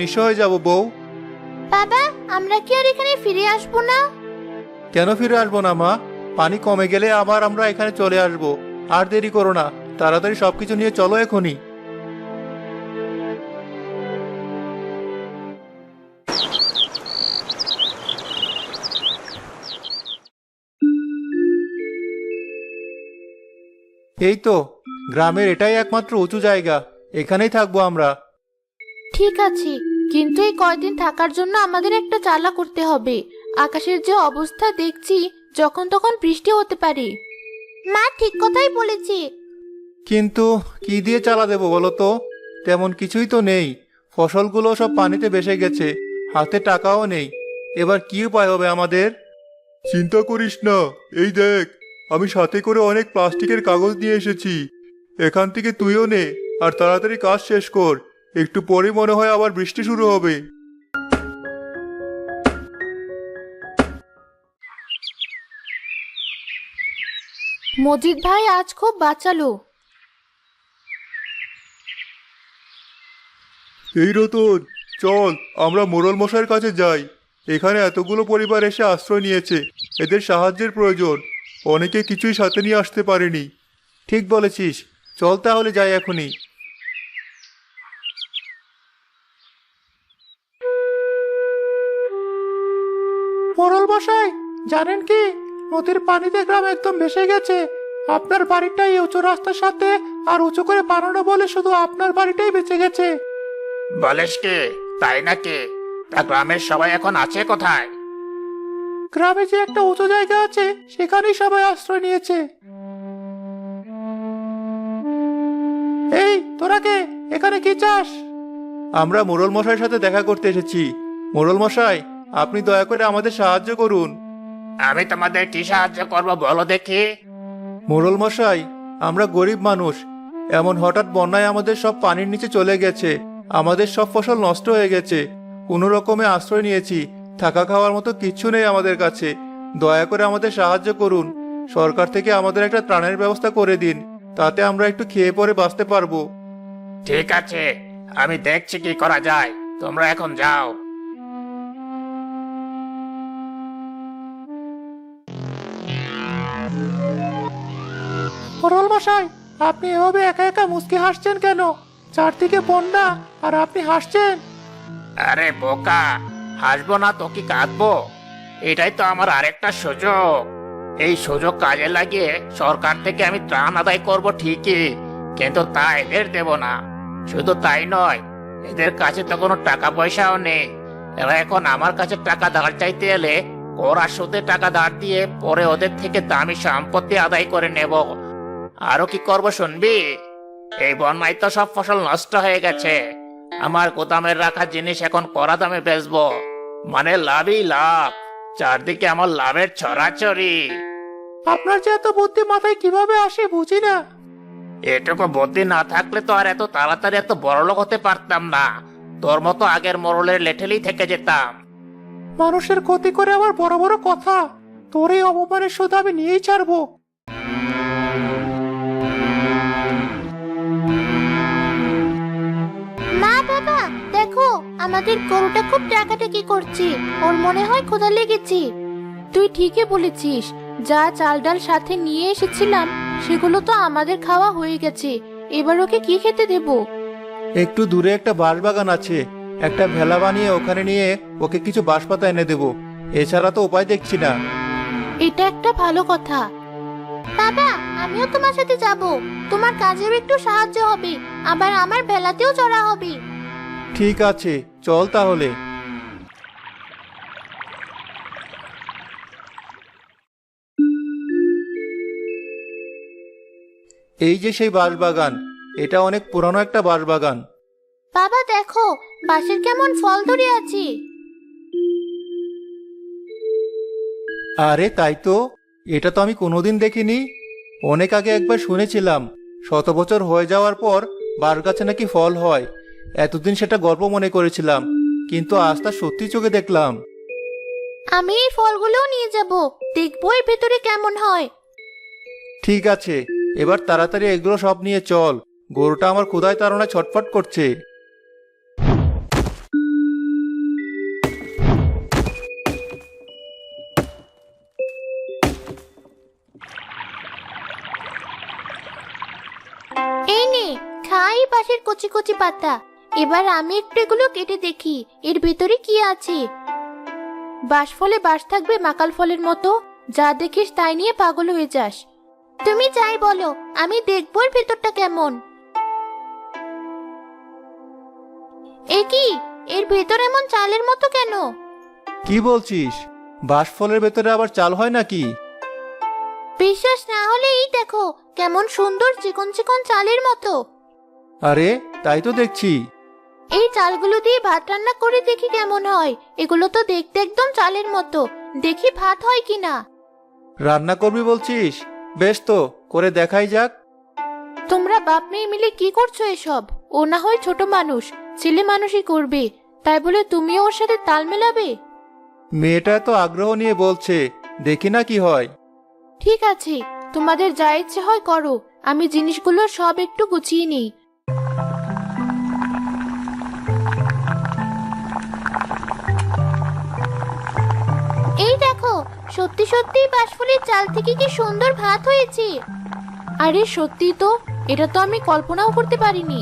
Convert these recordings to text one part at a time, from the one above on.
নিশ্চয় যাব বউ। বাবা, আমরা কি আর এখানে ফিরে আসবো না? কেন ফিরে আসবো না মা? পানি কমে গেলে আবার আমরা এখানে চলে আসবো। আর দেরি করো না, তাড়াতাড়ি সবকিছু নিয়ে চলো এখনই। এই তো গ্রামের এটাই একমাত্র উঁচু জায়গা, এখানেই থাকবো আমরা। ঠিক আছে, কিন্তু এই কয়দিন থাকার জন্য আমাদের একটা চালা করতে হবে। আকাশের যে অবস্থা দেখছি, যখন তখন বৃষ্টি হতে পারে। মা ঠিক কথাই বলেছে। কিন্তু কি দিয়ে চালা দেবো বলো তো? তেমন কিছুই তো নেই, ফসলগুলো সব পানিতে ভেসে গেছে, হাতে টাকাও নেই। এবার কি উপায় হবে আমাদের? চিন্তা করিস না, এই দেখ আমি সাথে করে অনেক প্লাস্টিকের কাগজ নিয়ে এসেছি। এখান থেকে তুইও নে, আর তাড়াতাড়ি কাজ শেষ কর। একটু পরে মনে হয় আবার বৃষ্টি শুরু হবে। মজিদ ভাই আজ খুব বাঁচালো। এই রতন, চল আমরা মোড়ল মশাইয়ের কাছে যাই। এখানে এতগুলো পরিবার এসে আশ্রয় নিয়েছে, এদের সাহায্যের প্রয়োজন। অনেকে কিছুই সাথে নিয়ে আসতে পারেনি। ঠিক বলেছিস, চল তাহলে যাই এখনই। মোড়ল মশাই, জানেন কি, নদীর পানিতে গ্রাম একদম ভেসে গেছে। আপনার বাড়িটাই উঁচু রাস্তার সাথে আর উঁচু করে বানানো বলে শুধু আপনার বাড়িটাই বেঁচে গেছে। বলিস কি? তাই নাকি? তা গ্রামের সবাই এখন আছে কোথায়? গ্রামে যে একটা উঁচু জায়গা আছে, সেখানেই সবাই আশ্রয় নিয়েছে। এই তোরা কে, এখানে কি চাস? আমরা মোড়ল মশাইয়ের সাথে দেখা করতে এসেছি। মোড়ল মশাই, আপনি দয়া করে আমাদের সাহায্য করুন। আমি তোমাদের কি সাহায্য করবো বলো দেখি? মোড়ল মশাই, আমরা গরিব মানুষ। এমন হঠাৎ বন্যায় আমাদের সব পানির নিচে চলে গেছে, আমাদের সব ফসল নষ্ট হয়ে গেছে। কোনো রকমে আশ্রয় নিয়েছি, থাকা খাওয়ার মতো কিচ্ছু নেই আমাদের কাছে। দয়া করে আমাদের সাহায্য করুন। সরকার থেকে আমাদের একটা ত্রাণের ব্যবস্থা করে দিন, তাতে আমরা একটু খেয়ে পরে বাঁচতে পারবো। ঠিক আছে, আমি দেখছি কি করা যায়। তোমরা এখন যাও। মোড়ল মশাই, আপনি এভাবে একা একা মুচকি হাসছেন কেন? চারদিকে বন্যা আর আপনি হাসছেন। আরে বোকা, হাসবো না তো কি কাঁদবো? এটাই তো আমার আরেকটা সুযোগ। এই সুযোগ কাজে লাগিয়ে সরকার থেকে আমি ত্রাণ আদায় করব ঠিকই, কিন্তু তা এদের দেব না। শুধু তাই নয়, এদের কাছে তো কোনো টাকা পয়সাও নেই। এরা এখন আমার কাছে টাকা ধার চাইতে এলে ওরা সুদে টাকা ধার দিয়ে পরে ওদের থেকে দামি সম্পত্তি আদায় করে নেব। আরো কি করব শুনবি? এই বন্যায় তো সব ফসল নষ্ট হয়ে গেছে। আমার গোদামের রাখা জিনিস এখন কড়া দামে বেচবো, মানে লাভই লাভ। চারদিকে আমার লাভের ছড়াছড়ি। আপনার যে এত বুদ্ধি মাথায় কিভাবে আসে বুঝি না। এটুকু বুদ্ধি না থাকলে তো আর এত তাড়াতাড়ি এত বড়লোক হতে পারতাম না। তোর মতো আগের মোড়লের লেঠেলেই থেকে যেতাম। মানুষের ক্ষতি করে আবার বড় বড় কথা। তোর এই অপমানের শুধু আমি নিয়েই ছাড়বো। মা, বাবা, দেখো আমাদের গরুটা খুব ডাকাডাকি করছে। ওর মনে হয় ক্ষুধা লেগেছে। তুই ঠিকই বলেছিস, যা চাল ডাল সাথে নিয়ে এসেছিলাম সেগুলো তো আমাদের খাওয়া হয়ে গেছে। এবার ওকে কি খেতে দেব? একটু দূরে একটা বাঁশবাগান আছে, একটা ভেলা বানিয়ে ওখানে নিয়ে ওকে কিছু বাঁশপাতা এনে দেবো। এছাড়া তো উপায় দেখছি না। এটা একটা ভালো কথা। বাবা, আমিও তোমার সাথে যাব। তোমার কাজেও একটু সাহায্য হবে, আবার আমার ভেলাতেও চড়া হবে। ঠিক আছে, চল তাহলে। এই যে সেই বাঁশবাগান, এটা অনেক পুরানো একটা বাঁশবাগান। বাবা দেখো, বাঁশের কেমন ফল ধরে আছে। আরে তাই তো, এটা তো আমি কোনোদিন দেখিনি। অনেক আগে একবার শুনেছিলাম, 100 বছর হয়ে যাওয়ার পর বাঁশ গাছে নাকি ফল হয়। এতদিন সেটা গল্প মনে করেছিলাম, কিন্তু আজ তা সত্যি চোখে দেখলাম। আমি এই ফলগুলোও নিয়ে যাব, দেখবো এর ভেতরে কেমন হয়। ঠিক আছে, এবার তাড়াতাড়ি এগুলো সব নিয়ে চল। গরুটা আমার ক্ষুধায় তাড়নায় ছটফট করছে। কচি কচি পাতা। এবার আমি একটু এগুলো কেটে দেখি এর ভেতরে কি আছে। বাঁশ ফলে বাঁশ থাকবে মাকাল ফলের মতো, যা দেখিস তাই নিয়ে পাগল হয়ে যাস। তুমি যাই বলো, আমি দেখবো এর ভেতরটা কেমন। এ কি, এর ভেতর এমন চালের মতো কেন? কি বলছিস? বাঁশ ফলের ভেতরে আবার চাল হয় নাকি? বিশ্বাস না হলে এই দেখো, কেমন সুন্দর চিকন চিকন চালের মতো। আরে তাই তো দেখছি। এই চালগুলো দিয়ে ভাত রান্না করে দেখি কেমন হয়। এগুলো তো দেখতে একদম চালের মতো, দেখি ভাত হয় কিনা। রান্না করবি বলছিস? বেশ, তো করে দেখাই যাক। তোমরা বাপ মেয়ে মিলে কি করছো এসব? ও না হয় ছোট মানুষ, ছেলে মানুষই করবে, তাই বলে তুমিও ওর সাথে তাল মেলাবে? মেয়েটা তো আগ্রহ নিয়ে বলছে, দেখি না কি হয়। ঠিক আছে, তোমাদের যা ইচ্ছে হয় করো, আমি জিনিসগুলো সব একটু গুছিয়ে নিই। এই দেখো, সত্যি সত্যি বাঁশফুলের চাল থেকে কি সুন্দর ভাত হয়েছে। আরে সত্যি তো, এটা তো আমি কল্পনাও করতে পারিনি।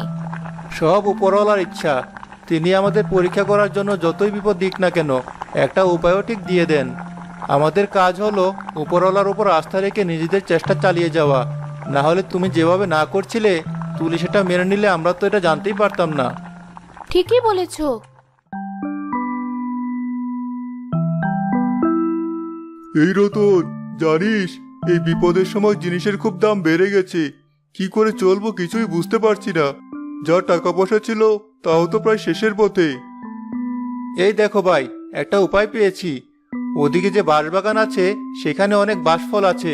সব উপরওয়ালার ইচ্ছা। তিনি আমাদের পরীক্ষা করার জন্য যতই বিপদ দিক না কেন, একটা উপায়ও ঠিক দিয়ে দেন। আমাদের কাজ হলো উপরওয়ালার উপর আস্থা রেখে নিজেদের চেষ্টা চালিয়ে যাওয়া। না হলে তুমি যেভাবে না করছিলে, তুলি সেটা মেনে নিলে আমরা তো এটা জানতেই পারতাম না। ঠিকই বলেছো। এই রতন, জানিস এই বিপদের সময় জিনিসের খুব দাম বেড়ে গেছে। কি করে চলবো কিছুই বুঝতে পারছি না। যা টাকা পয়সা ছিল তাও তো প্রায় শেষের পথে। এই দেখো ভাই, একটা উপায় পেয়েছি। ওদিকে যে বাঁশবাগান আছে সেখানে অনেক বাঁশফল আছে,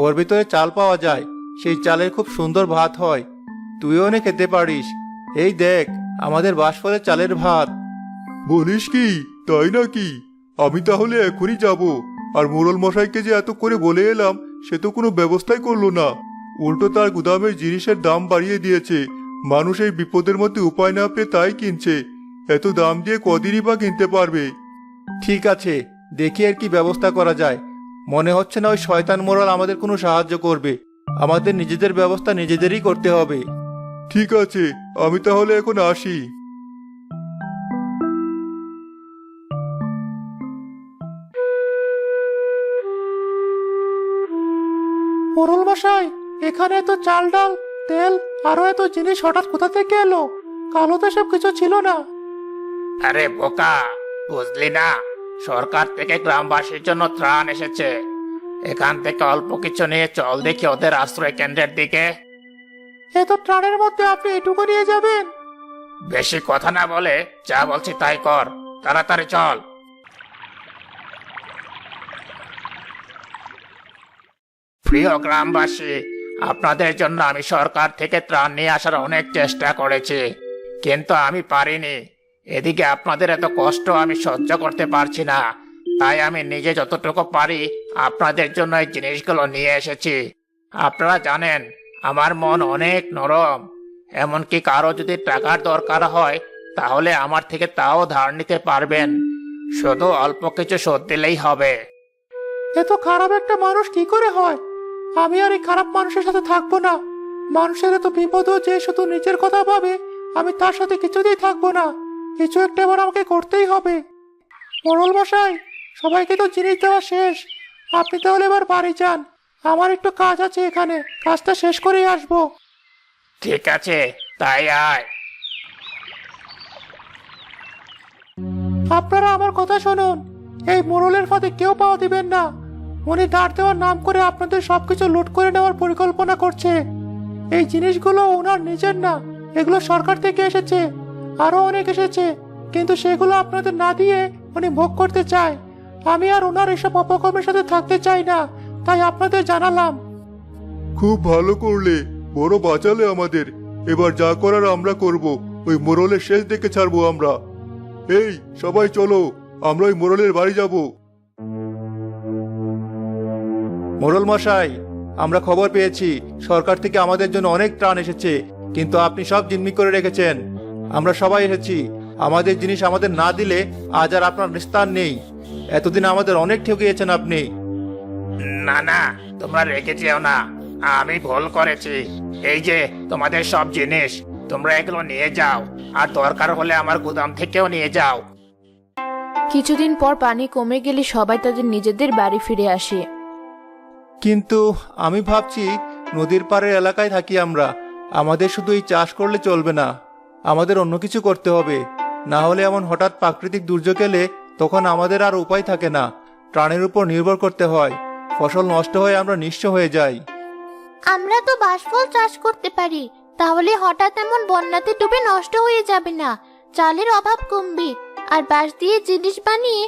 ওর ভিতরে চাল পাওয়া যায়। সেই চালের খুব সুন্দর ভাত হয়, তুইও অনেক খেতে পারিস। এই দেখ আমাদের বাঁশফলের চালের ভাত। বলিস কি, তাই নাকি? আমি তাহলে এখনই যাব। আর মোড়ল মশাইকে যে এত করে বলে এলাম, সে তো কোনো ব্যবস্থাই করলো না। উল্টো তার গুদামের জিনিসের দাম বাড়িয়ে দিয়েছে। মানুষ এই বিপদের মধ্যে উপায় না পেয়ে তাই কিনছে। এত দাম দিয়ে কদিনই বা কিনতে পারবে? ঠিক আছে, দেখি আর কি ব্যবস্থা করা যায়। মনে হচ্ছে না ওই শয়তান মোড়ল আমাদের কোনো সাহায্য করবে। আমাদের নিজেদের ব্যবস্থা নিজেদেরই করতে হবে। ঠিক আছে, আমি তাহলে এখন আসি। মোড়ল মশাই, এখানে এত চাল ডাল তেল আরো এত জিনিস হঠাৎ কোথা থেকে এলো? কালো তো সব কিছু ছিল না। আরে বোকা, বুঝলি না? সরকার থেকে গ্রামবাসীর জন্য ত্রাণ এসেছে। এখান থেকে অল্প কিছু নিয়ে চল দেখি ওদের আশ্রয় কেন্দ্রের দিকে। এত ত্রাণের মধ্যে আপনি এটুকু নিয়ে যাবেন? বেশি কথা না বলে যা বলছি তাই কর, তাড়াতাড়ি চল। প্রিয় গ্রামবাসী, আপনাদের জন্য আমি সরকার থেকে ত্রাণ নিয়ে আসার অনেক চেষ্টা করেছি, কিন্তু আমি পারিনি। এদিকে আপনাদের এত কষ্ট আমি সহ্য করতে পারছি না, তাই আমি নিজে যতটুকু পারি আপনাদের জন্য এই জিনিসগুলো নিয়ে এসেছি। আপনারা জানেন আমার মন অনেক নরম, এমনকি কারো যদি টাকার দরকার হয় তাহলে আমার থেকে তাও ধার নিতে পারবেন, শুধু অল্প কিছু শোধ দিলেই হবে। এত খারাপ একটা মানুষ কি করে হয়? আমি আর এই খারাপ মানুষের সাথে থাকবো না। মানুষের এত বিপদও যে শুধু নিজের কথা ভাবে, আমি তার সাথে কিছুতেই থাকবো না। কিছু একটা এবার আমাকে করতেই হবে। মোড়ল মশাই, সবাইকে তো জিনিস দেওয়া শেষ। আপনি তাহলে এবার বাড়ি যান, আমার একটু কাজ আছে এখানে, কাজটা শেষ করেই আসবো। ঠিক আছে, তাই আয়। আপনারা আমার কথা শুনুন, এই মোড়লের ফাঁদে কেউ পাওয়া দিবেন না। উনি ধার দেওয়ার নাম করে আপনাদের সবকিছু লুট করে নেওয়ার পরিকল্পনা করছে। এই জিনিসগুলো ওনার নিজের না, এগুলো সরকার থেকে এসেছে। আরো অনেক এসেছে, কিন্তু সেগুলো আপনাদের না দিয়ে উনি ভোগ করতে চায়। আমি আর ওনার এসব অপকর্মের সাথে থাকতে চাই না, তাই আপনাদের জানালাম। খুব ভালো করলে, বড় বাঁচালে আমাদের। এবার যা করার আমরা করব। ওই মোড়লের শেষ দেখে ছাড়বো আমরা। এই সবাই চলো, আমরা ওই মোড়লের বাড়ি যাব। মোড়ল মশাই, আমরা খবর পেয়েছি সরকার থেকে আমাদের জন্য অনেক ত্রাণ এসেছে, কিন্তু আপনি সব জিম্মি করে রেখেছেন। আমরা সবাই এসেছি, আমাদের জিনিস আমাদের না দিলে আজ আর আপনার নিস্তার নেই। এতদিন আমাদের অনেক ঠকিয়েছেন আপনি। না না, তোমরা রেখে যেও না, আমি ভুল করেছি। এই যে তোমাদের সব জিনিস, তোমরা এগুলো নিয়ে যাও, আর দরকার হলে আমার গুদাম থেকেও নিয়ে যাও। কিছুদিন পর পানি কমে গেলে সবাই তাদের নিজেদের বাড়ি ফিরে আসে। কিন্তু আমি ভাবছি নদীর পাড়ের এলাকায় থাকি আমরা, আমাদের শুধু এই চাষ করলে চলবে না, আমাদের অন্য কিছু করতে হবে। না হলে এমন হঠাৎ প্রাকৃতিক দুর্যোগ এলে তখন আমাদের আর উপায় থাকে না, প্রাণের উপর নির্ভর করতে হয়। ফসল নষ্ট হয়ে আমরা নিঃস্ব হয়ে যাই। আমরা তো বাঁশফল চাষ করতে পারি, তাহলে হঠাৎ এমন বন্যাতে ডুবে নষ্ট হয়ে যাবে না, চালের অভাব কমবে, আর বাঁশ দিয়ে জিনিস বানিয়ে